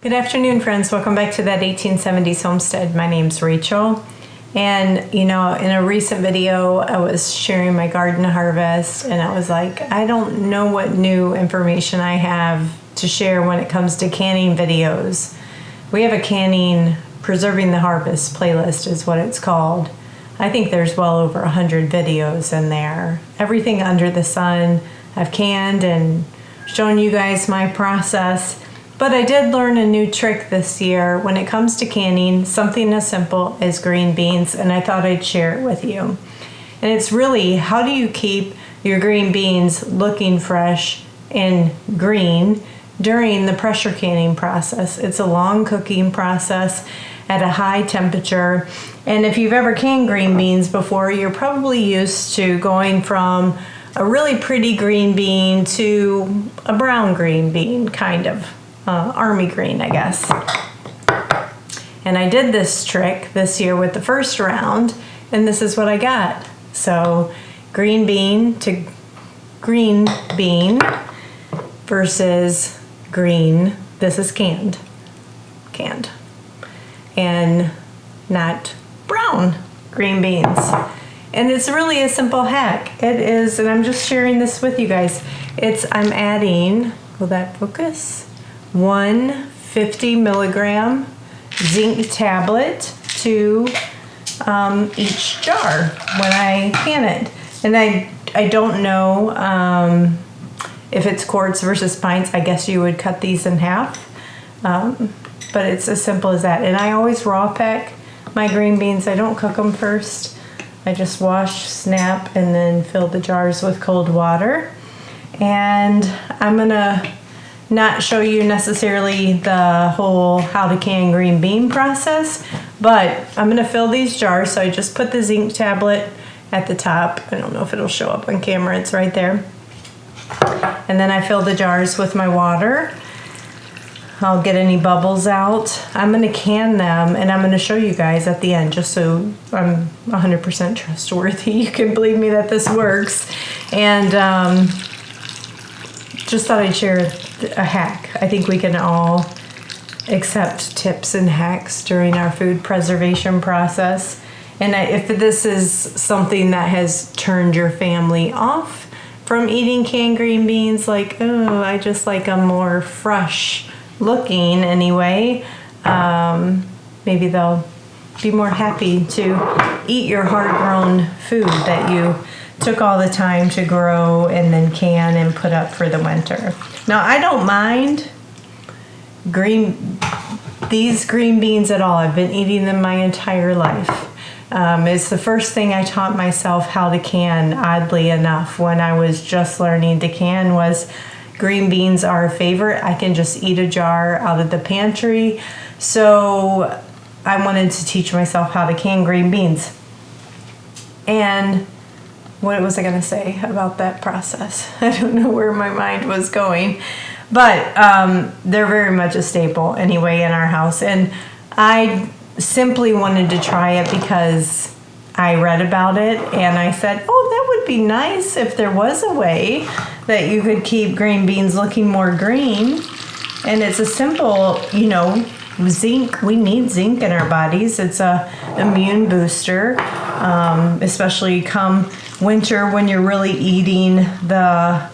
Good afternoon, friends. Welcome back to that 1870s Homestead. My name's Rachel. And, in a recent video, I was sharing my garden harvest, and I was like, I don't know what new information I have to share when it comes to canning videos. We have a canning preserving the harvest playlist is what it's called. I think there's well over 100 videos in there. Everything under the sun I've canned and shown you guys my process. But I did learn a new trick this year when it comes to canning, something as simple as green beans, and I thought I'd share it with you. And it's really, how do you keep your green beans looking fresh and green during the pressure canning process? It's a long cooking process at a high temperature. And if you've ever canned green beans before, you're probably used to going from a really pretty green bean to a brown green bean, kind of. Army green, I guess. And I did this trick this year with the first round, and this is what I got. So green bean to green bean versus green. This is canned, and not brown green beans. And it's really a simple hack. It is, and I'm just sharing this with you guys. I'm adding, will that focus? 150 milligram zinc tablet to each jar when I can it. And I don't know if it's quarts versus pints. I guess you would cut these in half. But it's as simple as that. And I always raw pack my green beans. I don't cook them first. I just wash, snap, and then fill the jars with cold water. And I'm gonna not show you necessarily the whole how to can green bean process, but I'm gonna fill these jars. So I just put the zinc tablet at the top. I don't know if it'll show up on camera, it's right there. And then I fill the jars with my water. I'll get any bubbles out. I'm gonna can them, and I'm gonna show you guys at the end, just so I'm 100% trustworthy. You can believe me that this works. And just thought I'd share a hack. I think we can all accept tips and hacks during our food preservation process. And if this is something that has turned your family off from eating canned green beans, like, oh, I just like them more fresh looking anyway, maybe they'll be more happy to eat your hard-grown food that you took all the time to grow and then can and put up for the winter. Now, I don't mind these green beans at all. I've been eating them my entire life. It's the first thing I taught myself how to can, oddly enough, when I was just learning to can, was green beans are a favorite. I can just eat a jar out of the pantry. So I wanted to teach myself how to can green beans. And what was I going to say about that process? I don't know where my mind was going. But they're very much a staple anyway in our house. And I simply wanted to try it because I read about it. And I said, oh, that would be nice if there was a way that you could keep green beans looking more green. And it's a simple, zinc. We need zinc in our bodies. It's a immune booster, especially come winter when you're really eating the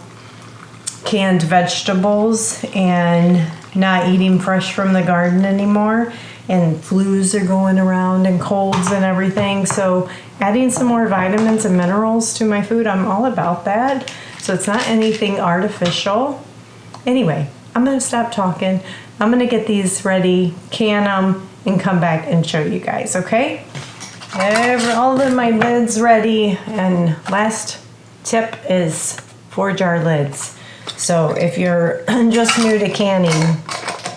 canned vegetables and not eating fresh from the garden anymore, and flus are going around and colds and everything. So adding some more vitamins and minerals to my food, I'm all about that. So it's not anything artificial. Anyway, I'm gonna stop talking. I'm gonna get these ready, can them, and come back and show you guys, okay? All of my lids ready, and last tip is 4-jar lids. So if you're just new to canning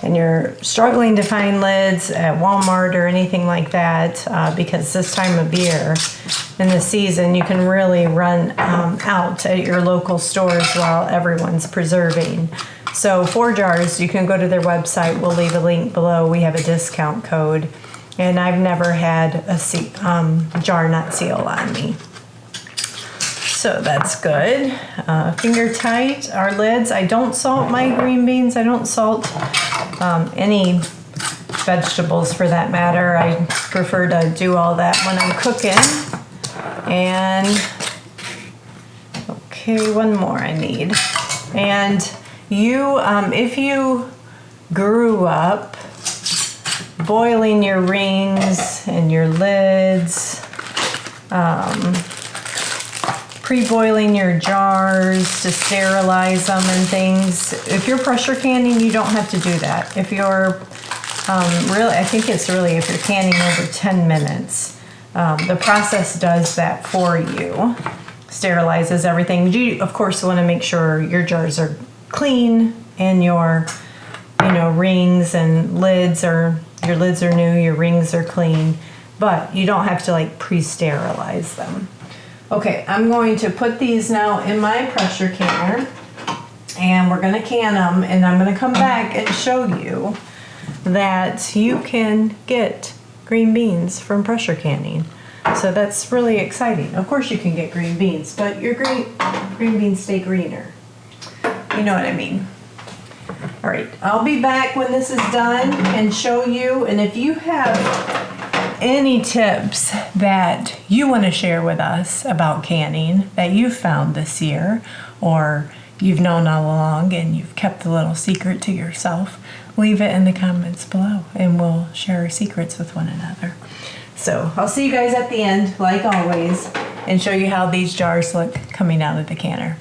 and you're struggling to find lids at Walmart or anything like that, because this time of year in the season you can really run out at your local stores while everyone's preserving. So 4 jars, you can go to their website. We'll leave a link below. We have a discount code. And I've never had a jar nut seal on me. So that's good. Finger tight, our lids. I don't salt my green beans. I don't salt any vegetables for that matter. I prefer to do all that when I'm cooking. And okay, one more I need. And you, if you grew up boiling your rings and your lids, pre-boiling your jars to sterilize them and things. If you're pressure canning, you don't have to do that. If you're really, I think it's really if you're canning over 10 minutes, the process does that for you, sterilizes everything. You, of course, want to make sure your jars are clean and your, rings and lids are, your lids are new, your rings are clean, but you don't have to like pre-sterilize them. Okay, I'm going to put these now in my pressure canner and we're going to can them, and I'm going to come back and show you that you can get green beans from pressure canning. So that's really exciting. Of course you can get green beans, but your green beans stay greener. You know what I mean. All right, I'll be back when this is done and show you, and if you have any tips that you want to share with us about canning that you've found this year, or you've known all along and you've kept a little secret to yourself, leave it in the comments below and we'll share our secrets with one another. So I'll see you guys at the end, like always, and show you how these jars look coming out of the canner.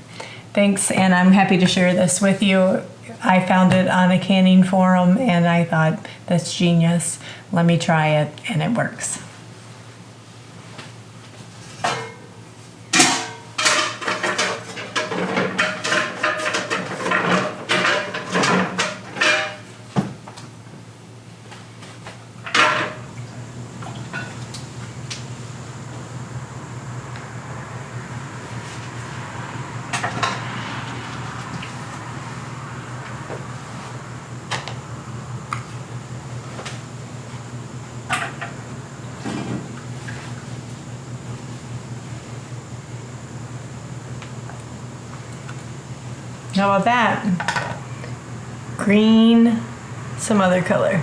Thanks, and I'm happy to share this with you. I found it on a canning forum and I thought, that's genius. Let me try it, and it works. How about that? Green, some other color.